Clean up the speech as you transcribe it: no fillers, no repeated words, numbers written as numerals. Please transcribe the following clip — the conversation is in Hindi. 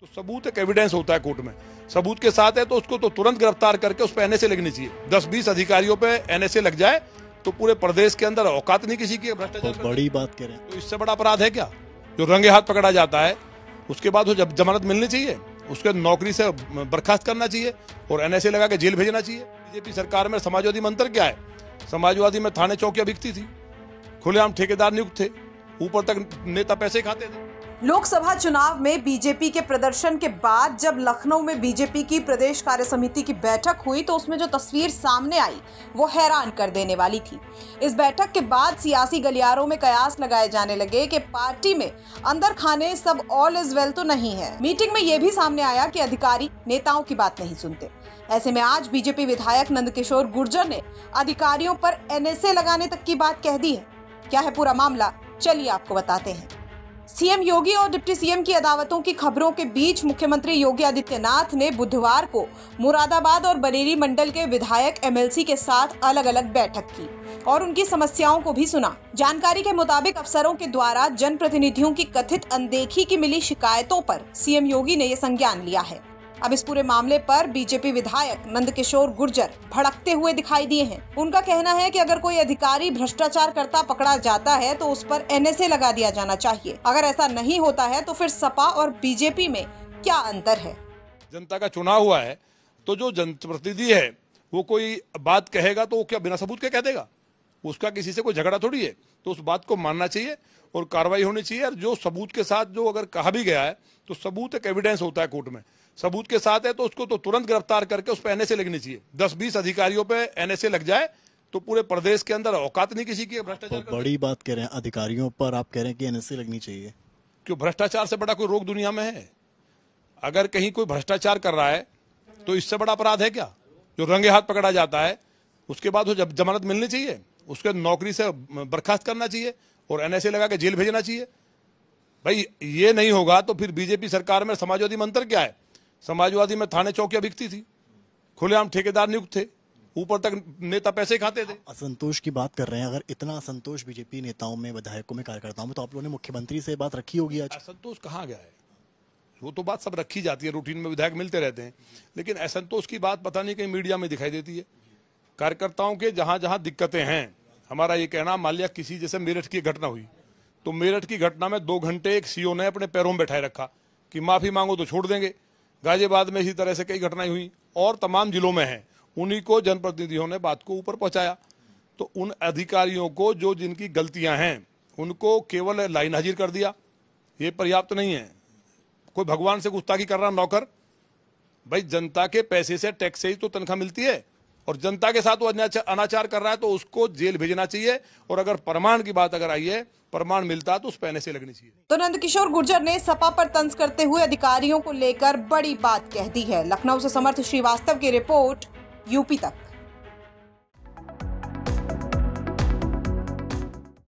तो सबूत एक एविडेंस होता है कोर्ट में। सबूत के साथ है तो उसको तो तुरंत गिरफ्तार करके उस पर एनएसए लगनी चाहिए। 10-20 अधिकारियों पे एनएसए लग जाए तो पूरे प्रदेश के अंदर औकात नहीं किसी की भ्रष्टाचार। बड़ी बात कह रहे हैं। तो इससे बड़ा अपराध है क्या? जो रंगे हाथ पकड़ा जाता है उसके बाद वो जब जमानत मिलनी चाहिए, उसके नौकरी से बर्खास्त करना चाहिए और एनएसए लगा के जेल भेजना चाहिए। बीजेपी सरकार में समाजवादी मंत्र क्या है? समाजवादी में थाने चौकियां बिकती थी, खुलेआम ठेकेदार नियुक्त थे, ऊपर तक नेता पैसे खाते थे। लोकसभा चुनाव में बीजेपी के प्रदर्शन के बाद जब लखनऊ में बीजेपी की प्रदेश कार्य समिति की बैठक हुई तो उसमें जो तस्वीर सामने आई वो हैरान कर देने वाली थी। इस बैठक के बाद सियासी गलियारों में कयास लगाए जाने लगे कि पार्टी में अंदर खाने सब ऑल इज वेल तो नहीं है। मीटिंग में ये भी सामने आया कि अधिकारी नेताओं की बात नहीं सुनते। ऐसे में आज बीजेपी विधायक नंदकिशोर गुर्जर ने अधिकारियों पर एनएसए लगाने तक की बात कह दी है। क्या है पूरा मामला, चलिए आपको बताते हैं। सीएम योगी और डिप्टी सीएम की अदावतों की खबरों के बीच मुख्यमंत्री योगी आदित्यनाथ ने बुधवार को मुरादाबाद और बरेली मंडल के विधायक एमएलसी के साथ अलग अलग बैठक की और उनकी समस्याओं को भी सुना। जानकारी के मुताबिक अफसरों के द्वारा जनप्रतिनिधियों की कथित अनदेखी की मिली शिकायतों पर सीएम योगी ने ये संज्ञान लिया है। अब इस पूरे मामले पर बीजेपी विधायक नंदकिशोर गुर्जर भड़कते हुए दिखाई दिए हैं। उनका कहना है कि अगर कोई अधिकारी भ्रष्टाचार करता पकड़ा जाता है तो उस पर एनएसए लगा दिया जाना चाहिए। अगर ऐसा नहीं होता है तो फिर सपा और बीजेपी में क्या अंतर है? जनता का चुनाव हुआ है तो जो जनप्रतिनिधि है वो कोई बात कहेगा तो वो क्या बिना सबूत के कह देगा? उसका किसी से कोई झगड़ा थोड़ी है। तो उस बात को मानना चाहिए और कार्रवाई होनी चाहिए। और जो सबूत के साथ जो अगर कहा भी गया है तो सबूत एक एविडेंस होता है कोर्ट में। सबूत के साथ है तो उसको तो तुरंत गिरफ्तार करके उस पर एनएसए लगनी चाहिए। 10-20 अधिकारियों पे एनएसए लग जाए तो पूरे प्रदेश के अंदर औकात नहीं किसी की भ्रष्टाचार। बड़ी बात कह रहे हैं। अधिकारियों पर आप कह रहे हैं कि एनएसए लगनी चाहिए। क्यों? भ्रष्टाचार से बड़ा कोई रोग दुनिया में है? अगर कहीं कोई भ्रष्टाचार कर रहा है तो इससे बड़ा अपराध है क्या? जो रंगे हाथ पकड़ा जाता है उसके बाद वो जब जमानत मिलनी चाहिए, उसके नौकरी से बर्खास्त करना चाहिए और एनएसए लगा के जेल भेजना चाहिए। भाई ये नहीं होगा तो फिर बीजेपी सरकार में समाजवादी मंत्र क्या है? समाजवादी में थाने चौकियां बिकती थी, खुलेआम ठेकेदार नियुक्त थे, ऊपर तक नेता पैसे खाते थे। असंतोष की बात कर रहे हैं। अगर इतना असंतोष बीजेपी नेताओं में, विधायकों में, कार्यकर्ताओं में, तो आप लोगों ने मुख्यमंत्री से बात रखी होगी आज। असंतोष कहाँ गया है? वो तो बात सब रखी जाती है, रूटीन में विधायक मिलते रहते हैं, लेकिन असंतोष की बात पता नहीं कहीं मीडिया में दिखाई देती है। कार्यकर्ताओं के जहां जहां दिक्कतें हैं, हमारा ये कहना, मान लिया किसी जैसे मेरठ की घटना हुई तो मेरठ की घटना में 2 घंटे एक सीओ ने अपने पैरों में बैठाए रखा कि माफी मांगो तो छोड़ देंगे। गाजियाबाद में इसी तरह से कई घटनाएं हुई और तमाम जिलों में हैं। उन्हीं को जनप्रतिनिधियों ने बात को ऊपर पहुंचाया। तो उन अधिकारियों को जो जिनकी गलतियां हैं उनको केवल लाइन हाजिर कर दिया, ये पर्याप्त नहीं है। कोई भगवान से गुस्ताखी कर रहा नौकर? भाई जनता के पैसे से, टैक्स से ही तो तनख्वाह मिलती है और जनता के साथ वो अनाचार कर रहा है तो उसको जेल भेजना चाहिए। और अगर प्रमाण की बात अगर आई है, प्रमाण मिलता तो उस पर एनएसए लगनी चाहिए। तो नंदकिशोर गुर्जर ने सपा पर तंज करते हुए अधिकारियों को लेकर बड़ी बात कह दी है। लखनऊ से समर्थ श्रीवास्तव की रिपोर्ट, यूपी तक।